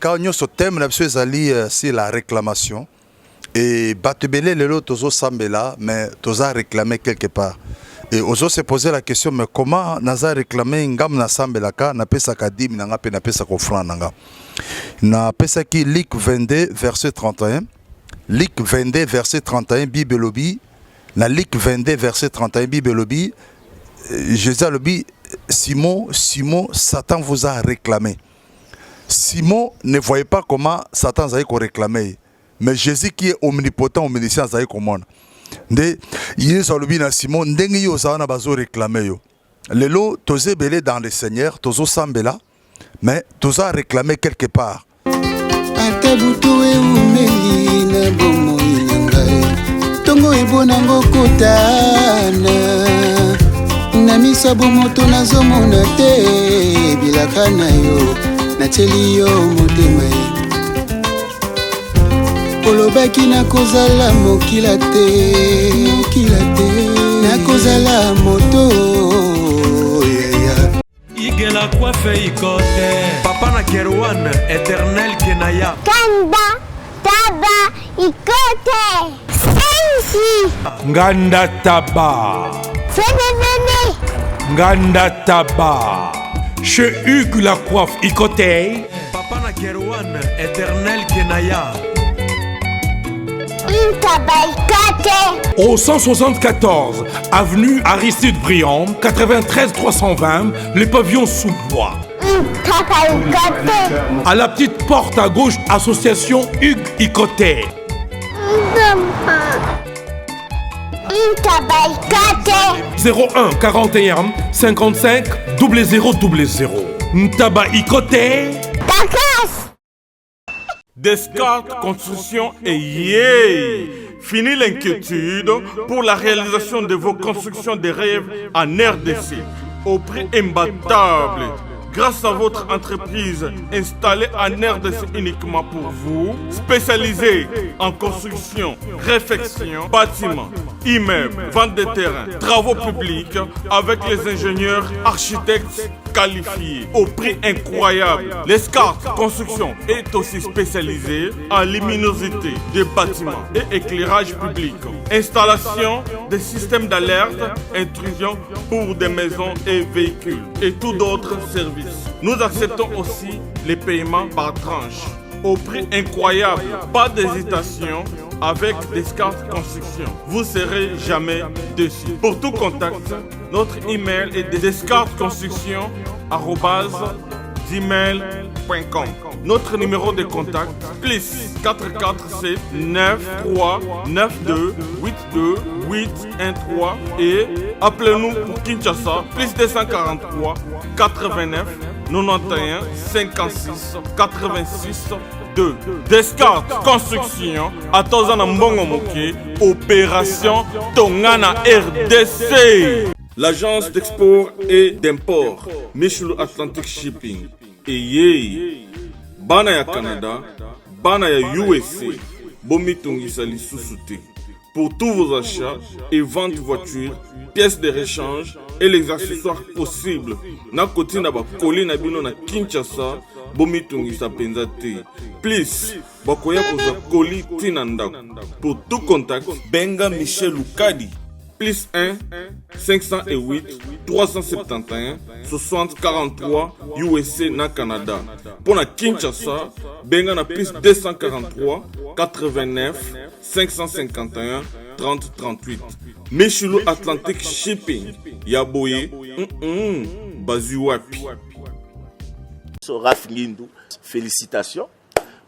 quand nous sommes thème c'est la réclamation et batebele lelo tozo sambela mais toza réclamer quelque part et ozo se poser la question mais comment naza réclamer ngam na sambelaka na pesa ka 10 nanga pe na pesa ko franc nanga na pesa ki Luc 22 verset 31 Luc 22 verset 31 Bible lobi na Luc 22 verset 31 Bible lobi Jésus lobi Simon Satan vous a réclamé. Simon ne voyait pas comment Satan allait réclamer. Mais Jésus qui est omnipotent, omniscient, allait comment. Il est sur le bin à Simon, n'engi yo sana bazo réclamer yo. Lelo tosé belé dans le Seigneur, tozo sambela, mais toza réclamer quelque part. Atabutuwe umeli na bomo inangae, tongo ebonango kotana. Na misabu moto nazomona te bilaka na yo nateli yo motema olobaki nakozala mokila te nakozala moto igela coiffe ikote papa na Kerwan éternel kenaya kanda taba ikote sensi nganda taba venez nganda taba chez Hugues la coiffe ikote papa na Kerwan éternel kenaya Au 174 avenue Aristide Briand 93 320 les pavillons sous bois. À la petite porte à gauche association Hugues Ikoté. 01 41 55 0000. Ntaba Ikoté. Descartes Construction et yeah! Fini l'inquiétude pour la réalisation de vos constructions de rêves en RDC au prix imbattable. Grâce à votre entreprise installée en RDC uniquement pour vous, spécialisée en construction, réfection, bâtiments, immeubles, vente de terrains, travaux publics avec les ingénieurs architectes qualifiés au prix incroyable. Descartes Construction est aussi spécialisée en luminosité des bâtiments et éclairage public. Installation des systèmes d'alerte, intrusion pour des maisons et véhicules et tout d'autres services. Nous acceptons aussi les paiements par tranche au prix incroyable. Pas d'hésitation avec Descartes Construction. Vous serez jamais déçus. Pour tout contact, notre email est descartesconstruction@gmail.com. Notre numéro de contact plus 447 93 92 82 813 et appelez-nous pour Kinshasa plus 243 89 91 56 86 2. Descartes Construction à Tozana Mbongo Moké, opération Tongana RDC. L'agence d'export et d'import Michel Atlantic Shipping et yé bana ya Canada, bana ya USA, bomitungisa lisusu. Pour tous vos achats et ventes de voitures, pièces de rechange et les accessoires possibles. Na koti na ba koli na bino na Kinshasa, bomitungisa penza te. Please, bakoya koza koli tina ndako. Pour tout contact, benga Michel Lukadi. Plus 1 508 371 60 43 USA na Canada. Pour la Kinshasa, benga na plus 243 89 551 30 38. Michelo Atlantic Shipping. Yaboye, Bazuapi. Raph Ngindou, félicitations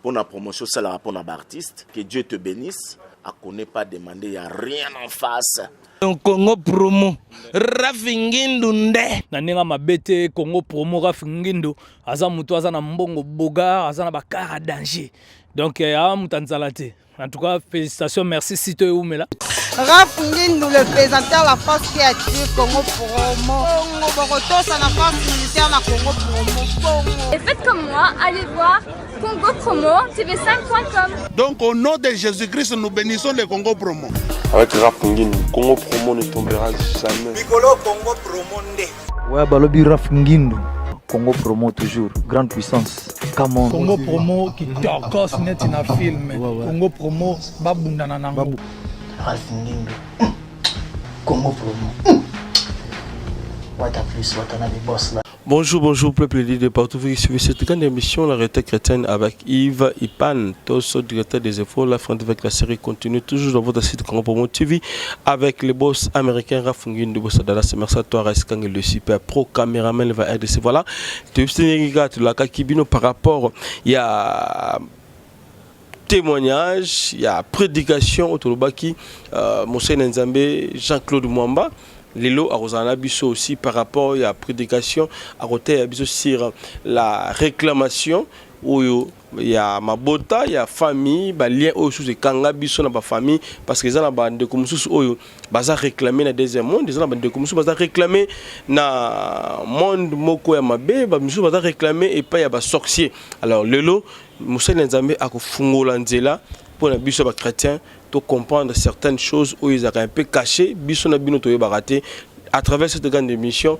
pour la promotion, c'est la rapport d'artiste. Que Dieu te bénisse. À connaît pas demander, il n'y a rien en face. Congo promo Rafingindu nde na ninga mabete Congo promo Rafingindu aza mutu aza na mbongo boga aza na bakara danger donc ya mutanzala te. En tout cas, félicitations, merci Sito Oumela. Rafingindu, le présentateur de la force créative Congo promo. Congo Boroto, c'est la force militaire de Congo promo. Et faites comme moi, allez voir Congo promo tv5.com. Donc au nom de Jésus-Christ, nous bénissons le Congo promo. Avec Rafingindu, Congo promo ne tombera jamais. Bigolo Congo promo nde. Ouais, balobi Rafingindu. Congo Promo toujours, grande puissance. Come on. Congo Promo qui torcos net in a film. Congo Promo babundana nango. Congo Promo. What a plus, what a boss là. Bonjour, peuple de partout. Vous suivez cette grande émission, La Réalité chrétienne, avec Yves Ipan, tous directeur des efforts. La France avec la série continue toujours dans votre site Congo Promo TV avec le boss américain Rafungin de Bossa Dallas. Merci à toi, Raskang, le super pro caméraman va RDC. Voilà, tu es la Kakibino par rapport, il y a témoignage, il y a prédication autour de Baki, Monseigneur Nzambe, Jean-Claude Mwamba. Lelo a Rosana Bisso aussi par rapport à la prédication à côté sur la réclamation où il y a Mabota, il y a famille, il y a aussi des Kanga Bisso dans la famille parce que les gens de Koumoussous ont réclamé dans le deuxième monde, les gens de Koumoussous ont réclamé dans le monde Moko Yamabe, ils ont réclamé et pas il y a sorcier. Alors Lelo, Monseigneur Nzambe a Fungolanzela pour les Bisso chrétiens. Comprendre certaines choses où ils ont un peu caché, à travers cette grande émission,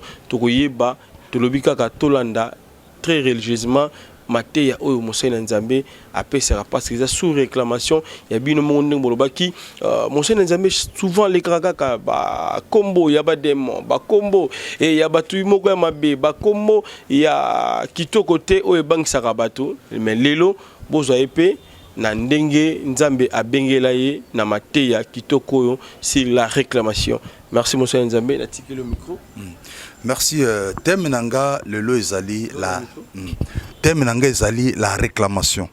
très religieusement, Matéya Oyo Monseigneur Nzambe appelle ses parce qu'ils sont sous réclamation. Il y a bien un monde qui Monseigneur Nzambe souvent les kaka ba combo, il y a ba démon, ba combo et il y a ba tuimoko ya mabe, ba combo il y a kito côté Oyo bank sarabato, mais lelo bozo épée na ndenge Nzambe abengela ye na mateya kitoko sur la réclamation. Merci monsieur Nzambe, na tiki le micro. Merci Temenanga le lo ezali la Temenanga ezali la réclamation.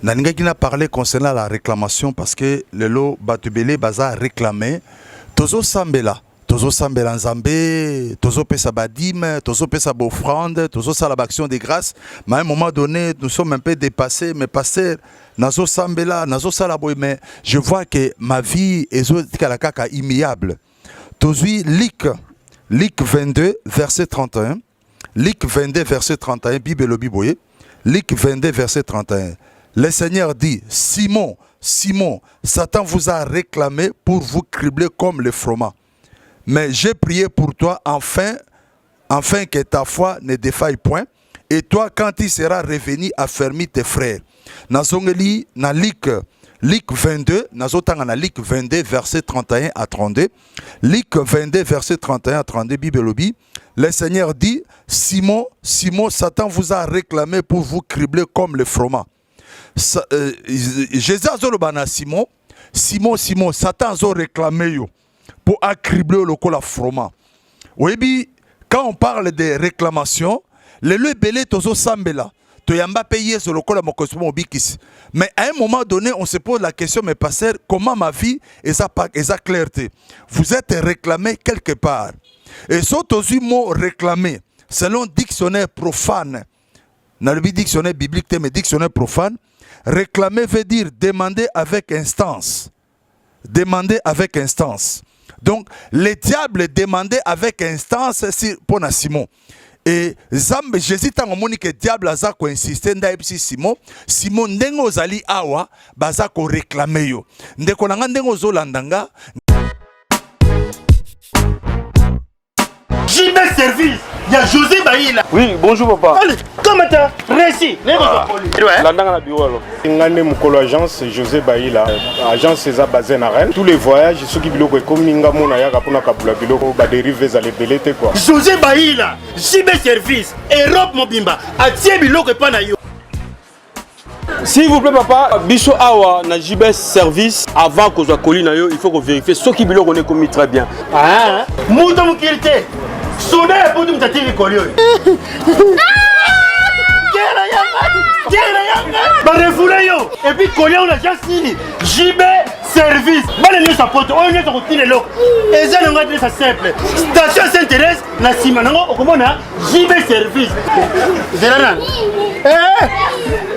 Naninga qui n'a parlé concernant la réclamation parce que le lo batubele baza réclamé tozo sambela Nzambe, tozo pesa badime, tozo pesa bofrande, tozo sala action de grâce. Mais à un moment donné, nous sommes un peu dépassés. Mais pasteur, nazo sambela, nazo sala boy, mais je vois que ma vie est immuable. Tozui Luc 22 verset 31. Luc 22 verset 31. Bible le Biboye. Luc 22 verset 31. Le Seigneur dit, Simon, Satan vous a réclamé pour vous cribler comme le froment. Mais j'ai prié pour toi afin que ta foi ne défaille point. Et toi, quand il sera revenu, affermis tes frères. Nazongeli na Luc 22, nazotanga na Luc 22 verset 31 à 32. Luc 22 verset 31 à 32, Bible lobi. Le Seigneur dit, Simon, Satan vous a réclamé pour vous cribler comme le froment. Jésus a dit Simon, Satan a réclamé yo pour accribler le col à froment. Oui, quand on parle de réclamation, le lieu belé tozo sambela, to yamba payé sur le col à mokosmo bikis. Mais à un moment donné, on se pose la question, mais pasteur, comment ma vie est sa clarté? Vous êtes réclamé quelque part. Et ce tozu mot réclamé, selon dictionnaire profane, dans le dictionnaire biblique, mais dictionnaire profane, réclamer veut dire demander avec instance. Demander avec instance. Donc, le diable demandait avec instance pour Simon. Et Jésus a dit que le diable a insisté sur Simon. Simon ndengo zali awa baza ko réclamer yo. Ndeko nanga ndengo zolandanga. JB Service, il y a José Baïla. Oui, bonjour papa. Allez, comment t'as réussi? Landanga na bureau alors. Ngane mukolo agence José Baïla, agence César basée na Rennes. Tous les voyages ceux qui biloko comme ninga mona ya kapona kabula biloko ba dériver za lebelete quoi. José Baïla, JB Service, Europe Mobimba, atie biloko pa na yo. S'il vous plaît papa, biso awa na JB Service avant que soit colis na yo, il faut qu'on vérifie ce qui biloko on est commis très bien. Ah, muto mukilité. Soda pour nous t'attirer collier. Bah refoulez yo. Et puis collier on a déjà signé. JB Service. Bah les nous supportent. On est sur le télé là. Et ça on va dire ça simple. Station s'intéresse la Simanango au comment on a JB Service. Zélana.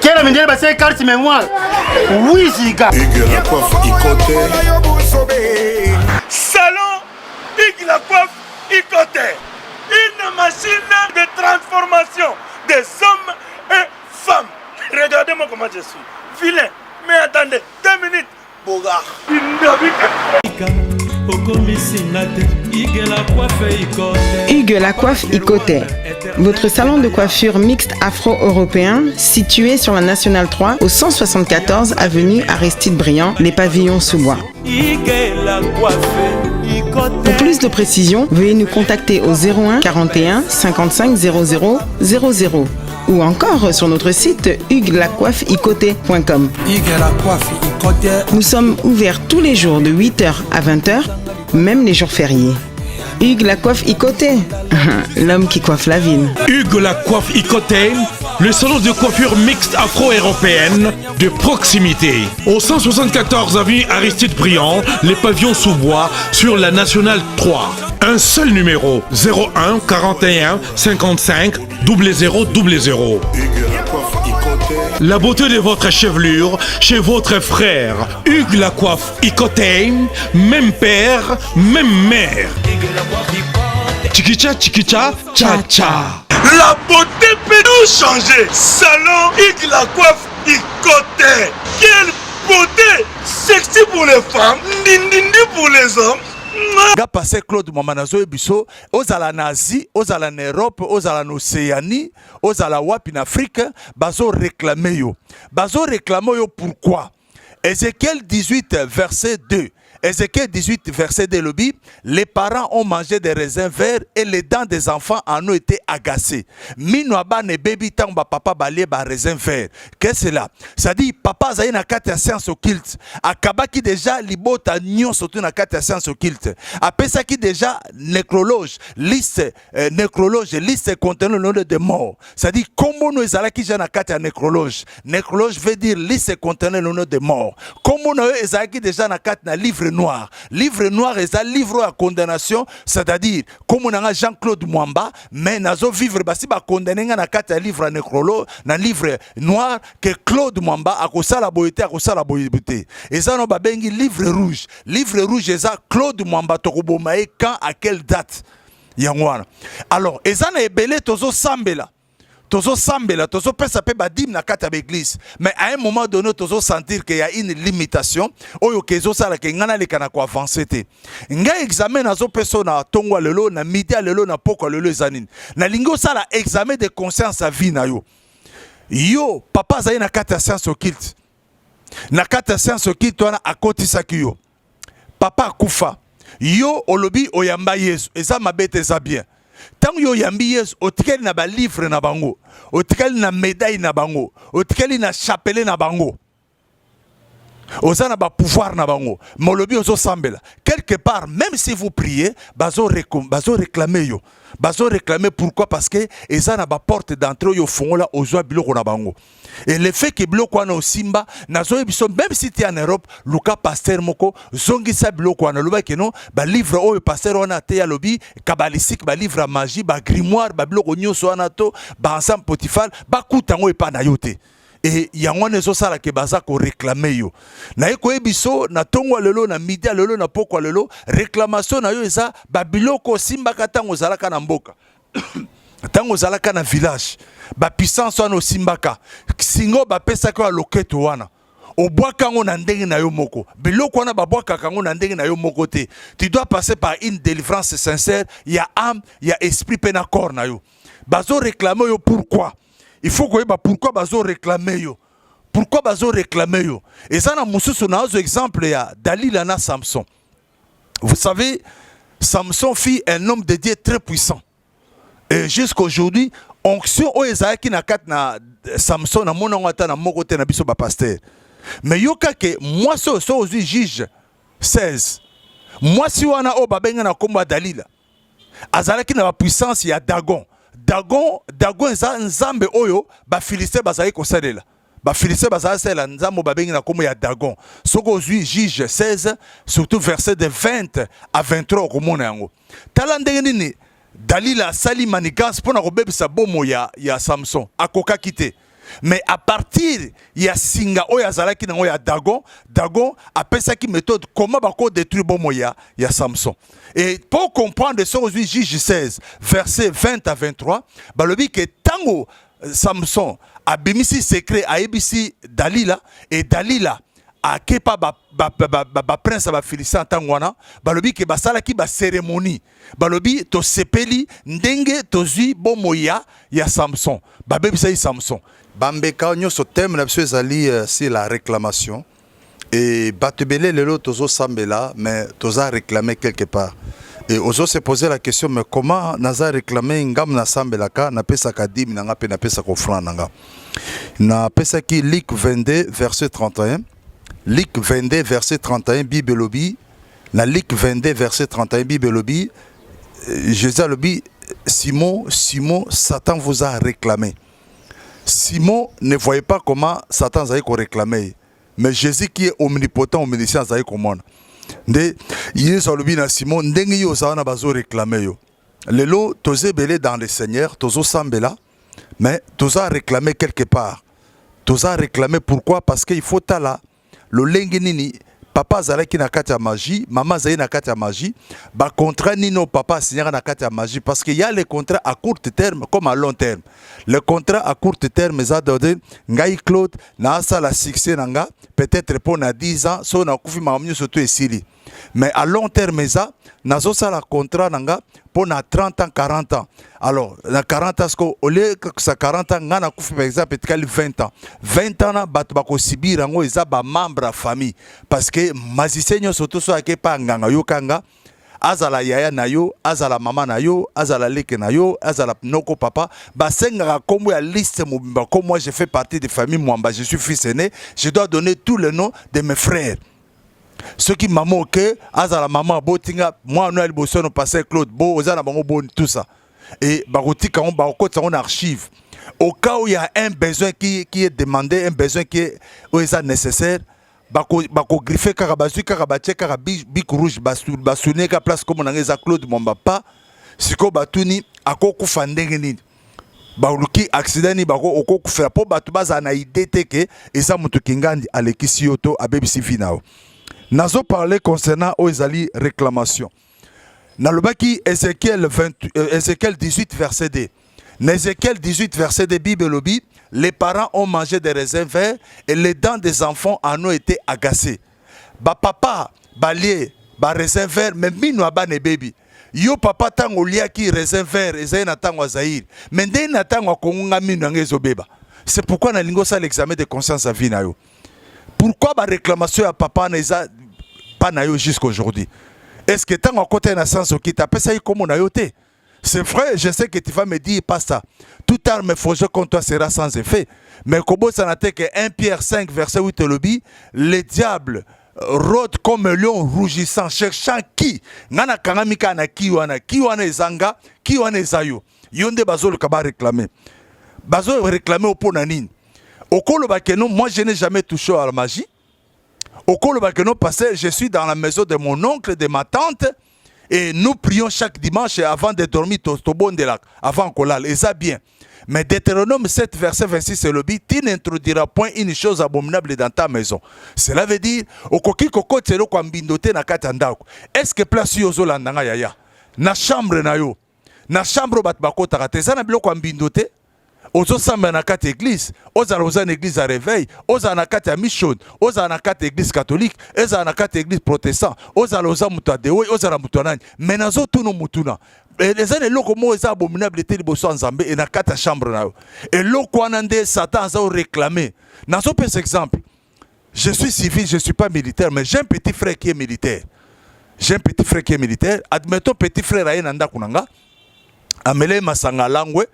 Quelle amène bah c'est carte mémoire. Oui Ziga. La coiffe Icoté. Salon la coiffe Icoté. Une machine de transformation des hommes et femmes. Regardez-moi comment je suis. Vilain. Mais attendez, 2 minutes. Bogart. Hugues la coiffe Ikoté. Votre salon de coiffure mixte afro-européen situé sur la Nationale 3 au 174 avenue Aristide Briand, les pavillons sous bois. Pour plus de précisions, veuillez nous contacter au 01 41 55 00 00 ou encore sur notre site huguelacoiffeikoté.com. Nous sommes ouverts tous les jours de 8h à 20h, même les jours fériés. Hugues la coiffe Ikoté, l'homme qui coiffe la ville. Hugues la coiffe Ikoté, le salon de coiffure mixte afro-européenne de proximité. Au 174 avenue Aristide Briand, les pavillons sous bois sur la Nationale 3. Un seul numéro, 01 41 55 00 00. La beauté de votre chevelure chez votre frère. Hugues la coiffe Ikoté, même père, même mère. Chikicha, chikicha, cha cha. La beauté peut nous changer. Salon Hugues la coiffe Ikoté. Quelle beauté! Sexy pour les femmes, nindindi pour les hommes. Ga passé Claude Mamanazo Ebiso, ozala en Asie, ozala en Europe, ozala en Océanie, ozala wapi en Afrique, bazo réclamer yo. Bazo réclamer yo pourquoi? Ézéchiel 18 verset 2. Ézéchiel 18 verset 2 le Bible, les parents ont mangé des raisins verts et les dents des enfants en ont été agacées. Minoaba ne baby tang ba papa balé ba raisin vert. Qu'est-ce que cela? Ça dit papa zaï na kati ya science occulte. Akabaki déjà libota nyon surtout na kati ya science occulte. Apesa ki déjà nécrologe, liste contenant le nom de mort. Ça dit comment nous ezalaki ja na kati ya nécrologe. Nécrologe veut dire liste contenant le nom de mort. Comment nous ezalaki déjà na kati na livre noir. Livre noir est un livre à condamnation, c'est-à-dire comme on a Jean-Claude Mwamba, mais nazo vivre basi ba condamné na kata livre nécrolo, na livre noir que Claude Mwamba a kosa la boyauté a kosa la boyauté. Et ça no ba bengi livre rouge. Livre rouge est ça Claude Mwamba to bomae quand à quelle date yangwana. Alors, et ça na ebele tozo sambela. Tozo sambela, tozo pesa pe badim na kata l'église. Mais à un moment donné, tozo sentir qu'il y a une limitation. Oyo kezo sala ke ngana lekana ko avancer te. Nga examen na zo peso na tongwa lelo na midi lelo na poko lelo zanine. Na lingo sala examen de conscience à vie na yo. Yo papa zayi na kata science occulte. Na kata science occulte wana akotisa kiyo. Papa kufa. Yo olobi oyamba Yesu. Eza mabete za bien. Tant yo yambi Yesu, otikeli na ba livre na bango, otikeli na médaille na bango, otikeli na chapelet na bango. Oza na ba pouvoir na bango, molobi ozo sambela. Quelque part, même si vous priez, bazo réclamer yo. Bazo réclamer pourquoi? Parce que eza na ba porte d'entrée yo fongola ozo biloko na bango. Et le fait que biloko na osimba, nazo ebiso même si tu es en Europe, luka pasteur moko zongi sa biloko na loba keno, ba livre oyo pasteur ona te ya lobi, kabbalistique ba livre à magie, ba grimoire, ba biloko nyoso na to, ba ensemble potifal, ba kutango epa na yote. Et yangwane zo sala ke baza ko réclamer yo. Na eko ebiso na tongwa lelo na midi lelo na pokwa lelo réclamation na yo eza ba biloko simba katango zalaka na mboka. Tango zalaka na village. Ba puissance wana simbaka. Singo ba pesa ko loketo wana. Obwaka ngo na ndenge na yo moko. Biloko wana ba bwaka kango na ndenge na yo moko te. Tu dois passer par une délivrance sincère, il y a âme, il y a esprit pe na corps na yo. Bazo réclamer yo pourquoi? Il faut que pourquoi bazo réclamer yo. Pourquoi bazo réclamer yo? Et ça na mususu na un exemple ya Dalila na Samson. Vous savez, Samson fut un homme de Dieu très puissant. Et jusqu'aujourd'hui, onction o ezaki na kat na Samson na mona ngata na moko te na biso ba pasteur. Mais yoka ke moi so aujourd'hui juge 16. Moi si wana o babenga na komba Dalila. Azalaki na puissance ya Dagon. Dagon eza nzambe oyo ba Philistin bazali kosalela. Ba Philistin bazali sela nzambo babengi na komo ya Dagon. Soko ozui juge 16 surtout verset de 20 à 23 komona yango. Tala ndenge nini Dalila sali manigance pona kobebisa bomo ya Samson akoka kite. Mais à partir ya singa oya zalaki nango ya Dagon a pensé qui méthode comment bako détruire bomo ya Samson. Et pour comprendre ce aujourd'hui Juge 16 verset 20 à 23, balobi que tango Samson a bimisi secret a ebisi Dalila et Dalila akepa ba prince ba Félicien tangwana balobi ke basala ki ba cérémonie balobi to sepeli ndenge tozui bomoya ya Samson babebisa Samson bambeka nyonso thème na biso ezali si la réclamation et batebele lelo tozo sambela mais toza réclamer quelque part et ozo se poser la question mais comment naza réclamer ngam na sambelaka na pesa kadim nanga pe na pesa ko franc nanga na pesa ki Luc 22 verset 31 Luc 22 verset 31 Bible lobi na Luc 22 verset 31 Bible lobi Jésus a lobi Simon Satan vous a réclamé. Simon ne voyait pas comment Satan allait réclamer. Mais Jésus qui est omnipotent, omniscient, allait comment. De Jésus a lobi na Simon ndengi yo za na bazo réclamer yo. Lelo toze belé dans le Seigneur, tozo sambela, mais toza réclamer quelque part. Toza réclamer pourquoi? Parce qu'il faut tala le lengi nini papa zalaki na kati ya magie, maman zali na kati ya magie, ba contrat nino papa signera na kati ya magie parce qu'il y a les contrats à court terme comme à long terme. Le contrat à court terme ça donne ngai Claude na ça la succès nanga peut-être pour na 10 ans so na kufi mamanyo surtout esili. Mais à long terme ça nazo ça la contrat nanga pour na 30 ans 40 ans. Alors na 40 ans au lieu que ça 40 ans ngana kufi par exemple peut-être 20 ans. 20 ans na batu bako sibira ngo eza ba membre famille parce que mazisenyo surtout so ake pa nganga yo kanga azala yaya na yo azala mama na yo azala leke na yo azala noko papa basenga kombo ya liste mobimba comme moi je fais partie de famille Mwamba je suis fils aîné je dois donner tous les noms de mes frères ceux qui maman ok azala maman botinga moi no liboso no passer Claude bo ozala bango bon tout ça et barotika on bakota on archive au cas où il y a un besoin qui est demandé un besoin qui est nécessaire bako griffer kaka bazui kaka batie kaka bic rouge basune ka place comme nangeza Claude Mwamba pa siko batuni akokufa ndenge nini baluki accident ni bako okokufa po batu baza na idée que eza mutu kingandi alekisi yoto abebisi finao nazo parler concernant oezali réclamation nalobaki Ézéchiel 18 verset 2 Ézéchiel 18 verset 2 Bible lobi les parents ont mangé des raisins verts et les dents des enfants en ont été agacées. Ba papa, ba lié, ba raisin vert, mais mino abane baby. Yo papa tango lia ki raisin vert, ezai na tango Zaïre. Mais ndé na tango konga mino ngezo beba. C'est pourquoi na lingo ça l'examen de conscience à vie na yo. Pourquoi ba réclamation à papa na eza pas na yo jusqu'à aujourd'hui? Est-ce que tango côté na sens qui t'a pesa y comme na yo te? C'est vrai, je sais que tu vas me dire pas ça. Toute arme forgée contre toi sera sans effet. Mais comme ça n'a été que 1 Pierre 5 verset 8 le dit, le diable rôde comme un lion rougissant, cherchant qui? Nana kangamika na kiwana ezanga, kiwana ezayo. Yonde bazo le kaba réclamer. Bazo réclamer au ponanine. Au kolo bakeno, moi je n'ai jamais touché à la magie. Au kolo bakeno passé, je suis dans la maison de mon oncle, de ma tante. Et nous prions chaque dimanche avant de dormir au bon de lac, avant qu'on l'aille. Et ça bien. Mais Deutéronome 7, verset 26, c'est le but, tu n'introduiras point une chose abominable dans ta maison. Cela veut dire, est-ce que place yozo landanga yaya? Na chambre na yo. Na chambre bat bakota kate. Ça na biloko ambindote. Ozo samba na kate église, oza roza na église à réveil, oza na kate à mission, oza na kate église catholique, oza na kate église protestant, oza roza muta de oza na muta nani. Mais nazo tuno mutuna. Les années loko mo eza abominable te liboso nzambe et na kate chambre na yo. Et loko anande Satan za réclamer. Nazo pes exemple. Je suis civil, je suis pas militaire, mais j'ai un petit frère qui est militaire. J'ai un petit frère qui est militaire. Admettons petit frère aye nanda kunanga. Amele masanga langwe.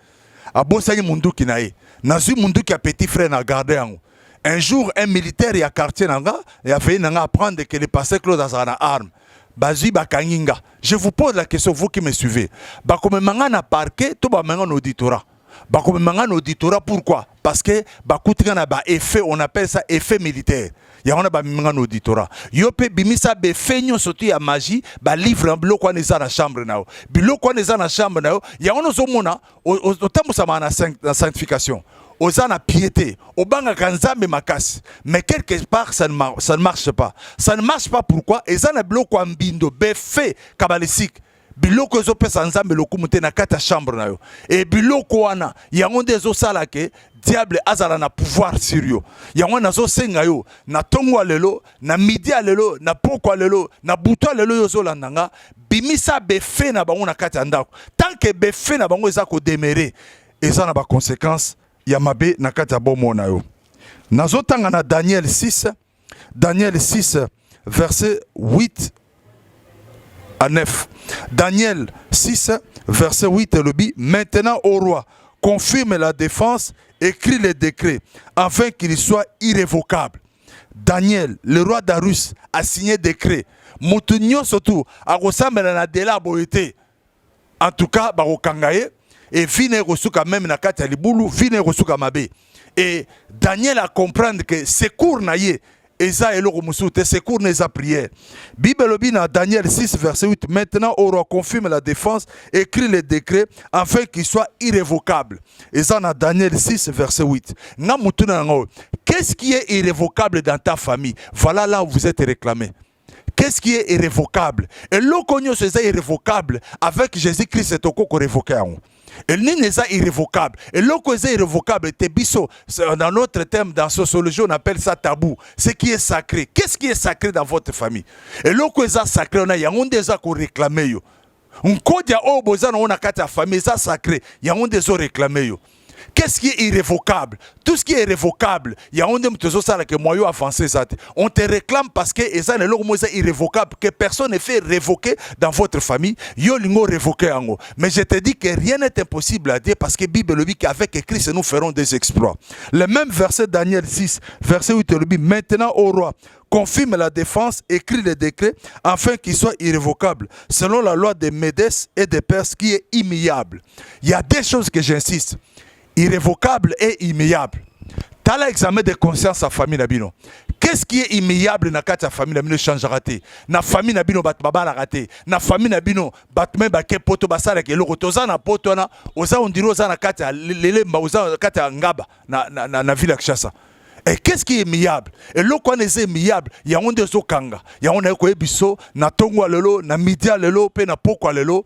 Abosani munduki na ye. Nazu munduki a petit frère na garde yango. Un jour, un militaire y a quartier nanga, et a fait nanga apprendre que le passé Claude a une arme. Bazi bakanginga. Je vous pose la question, vous qui me suivez. Bakome manga na parquet, to ba manga na auditorat. Bakome manga na auditorat, pourquoi? Parce que bakutika na ba effet, on appelle ça effet militaire. Ya on a ba manga na auditorat. Yope bimisa be feignon surtout ya magie, ba livre en bloc kwa neza na chambre nao. Bilo kwa neza na chambre nao, ya on zo mona au temps ça na sanctification. Oza na piété, obanga kanzambe makasi. Mais quelque part ça ne marche pas. Ça ne marche pas pourquoi? Eza na bloc kwa mbindo be fait kabbalistique. biloko ezopesa nzambe lokumu te na kati ya chambre na yo et biloko wana yango nde ezosala ke diable azala na pouvoir sur yo yango nazosenga yo na tongo ya lelo na midi ya lelo na poko ya lelo na butu ya lelo yo ozolanda nga bimisa befe na bango na kati ya ndako tant que befe na bango eza kodemere eza na baconséquence ya mabe na kati ya bomoi na yo nazotanga na Daniel 6 verset 8 à 9. Daniel 6 verset 8 le dit maintenant au roi confirme la défense, écrit les décrets afin qu'il soit irrévocable. Daniel, le roi Darius, a signé décret. Moutounio surtout a ressemblé à la boité. En tout cas, barokangaye et vine resuka même na kati ya libulu vine resuka mabe. Et Daniel a comprendre que secours naye eza eloko musu te secours neza prière. Bible bina Daniel 6 verset 8 maintenant au roi confirme la défense, écrit les décrets afin qu'il soit irrévocable. Eza na Daniel 6 verset 8. Na mutuna ngo qu'est-ce qui est irrévocable dans ta famille? Voilà là où vous êtes réclamé. Qu'est-ce qui est irrévocable? Et l'okonyo c'est irrévocable avec Jésus-Christ c'est oko révoqué. Et n'est pas irrévocable. Et l'oko est irrévocable. Dans notre thème, dans sociologie, on appelle ça tabou. Ce qui est sacré. Qu'est-ce qui est sacré dans votre famille? Et l'oko est sacré. On a déjà réclamé. On kodia obozana on a kata famille ça sacré. Il y a déjà réclamé. Qu'est-ce qui est irrévocable? Tout ce qui est irrévocable, il y a un que moi avancé ça. On te réclame parce que ça est irrévocable, que personne ne fait révoquer dans votre famille. Yo lingo révoqué ango. Mais je te dis que rien n'est impossible à dire parce que Bible dit qu'avec Christ nous ferons des exploits. Le même verset Daniel 6, verset 8 le dit maintenant au roi confirme la défense, écrit les décrets afin qu'il soit irrévocable selon la loi des Médès et des Perses qui est immuable. Il y a des choses que j'insiste. Irrévocable et immuable. T'as l'examen de conscience à famille nabino. Qu'est-ce qui est immuable na kati ya famille nabino changera te. Na famille nabino bat baba la raté. Na famille nabino bat me ba ke poto basala ke loko toza na poto na oza ondiro oza na kati ya lelemba oza kati ya ngaba na ville ya Kinshasa. Et qu'est-ce qui est immuable? Et l'eau qu'on est immuable, il y a un des kanga, il y a un ebiso, na tongo lelo, na midia lelo, pe na poko lelo.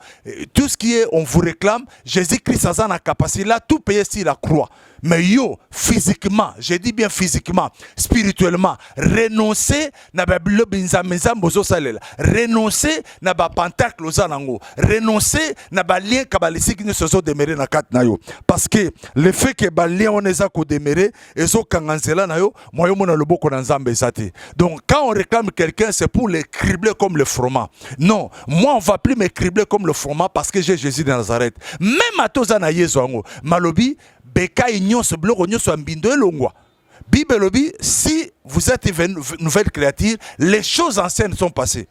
Tout ce qui est, on vous réclame, Jésus-Christ a la capacité, là, tout payer si la croix. Mais yo, physiquement, je dis bien physiquement, spirituellement, renoncer na babilo binzameza mbozo salela, renoncer na ba pentacle ozanango, renoncer na ba lien kabalisi qui ne se sont demeurés na kat na yo. Parce que le fait que ba lien on eza ko demeuré, ezo kanganzela na yo, moyo mona loboko na nzambe zate. Donc quand on réclame quelqu'un, c'est pour le cribler comme le froment. Non, moi on va plus me cribler comme le froment parce que j'ai Jésus de Nazareth. Même à tozana yezo malobi Beka ignon ce bloc ignon soit mbindo elongwa. Bible lobi si vous êtes une nouvelle créature, les choses anciennes sont passées.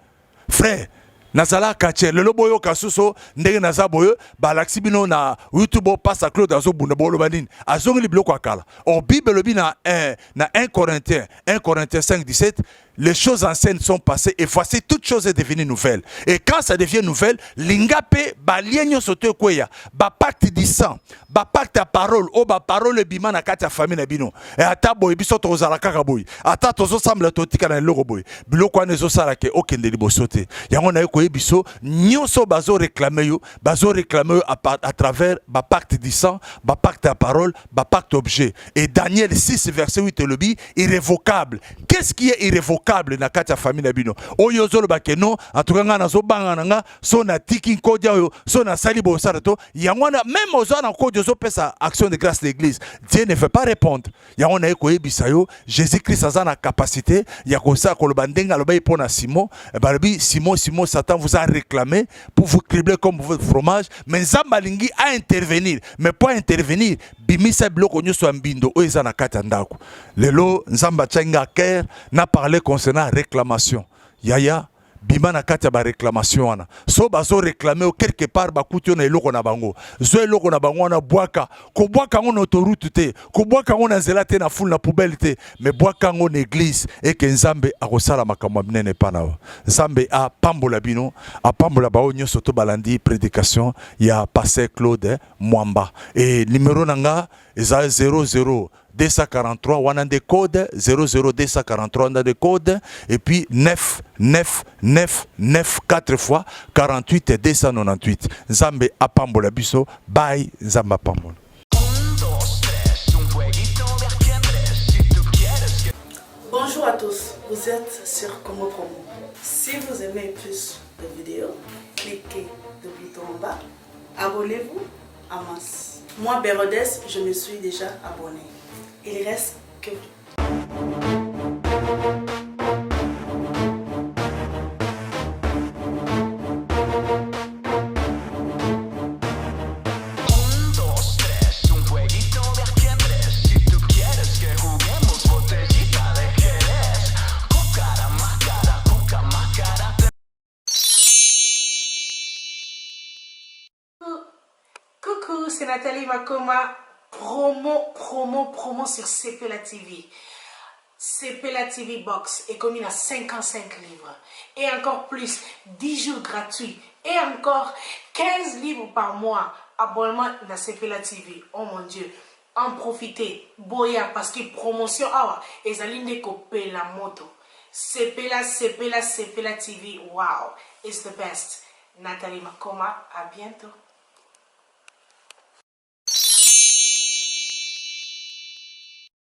Frère, nazala kache le loboyo kasuso ndenge nazaboyo balaksi bino na YouTube passe à Claude azo bunda bolo banine azongli bloc akala. Or Bible lobi na 1 Corinthiens 5:17 les choses anciennes sont passées et voici toute chose est devenue nouvelle. Et quand ça devient nouvelle, l'ingape balienyo sote kweya, ba pacte du sang, ba pacte à parole, o ba parole bima na kati ya famille na bino. Et ata boy biso to zala kaka boy. Ata to zo semble totika na loko boy. Biloko ane zo sala ke okende libosote. Yango na ko biso nyonso bazo réclamer yo à travers ba pacte du sang, ba pacte à parole, ba pacte objet. Et Daniel 6 verset 8 le dit irrévocable. Qu'est-ce qui est irrévocable? Na kati ya famille na bino oyo zolo bakeno atukanga na zo banga nga so na tiki kodia yo so na sali bo sarato yangona même ozana kodio zo pesa action de grâce de l'église Dieu ne veut pas répondre yangona eko ebisa yo Jésus-Christ azana capacité ya kosa ko lobandenga lobai pona Simon balobi Simon Satan vous a réclamé pour vous cribler comme votre fromage mais Nzambalingi a intervenir mais pas intervenir bimisa bloko nyoso mbindo o ezana kati ndako lelo Nzamba tchenga ker na parler concernant réclamation. Yaya, bima na kati ba réclamation wana. So bazo réclamer quelque part ba kuti na eloko na bango. Zo eloko na bango na boaka. Ko boaka ngo na autoroute te. Ko boaka ngo na nzela te na foule na poubelle te. Mais boaka ngo na église et que Nzambe akosala makambo minene pa na. Nzambe a pambola bino, a pambola ba onyo soto balandi prédication ya pasteur Claude Mwamba. Et numéro nanga eza 00 243, on a des codes 00243, on a des codes, et puis 9 4 fois 48 298. Nzambe apambola biso, bye Nzambe apambola. Bonjour à tous, vous êtes sur Congo Promo. Si vous aimez plus de vidéos, cliquez le bouton en bas, abonnez-vous à masse. Moi, Bérodès, je me suis déjà abonné. Il reste que Coucou, c'est Nathalie Makoma, promo sur CPLA TV. CPLA TV Box est commis à 55 livres. Et encore plus, 10 jours gratuits. Et encore 15 livres par mois. Abonnement à CPLA TV. Oh mon Dieu. En profitez. Boya, parce que promotion, et Zaline copé la moto. CPLA TV. Wow. It's the best. Nathalie Makoma, à bientôt.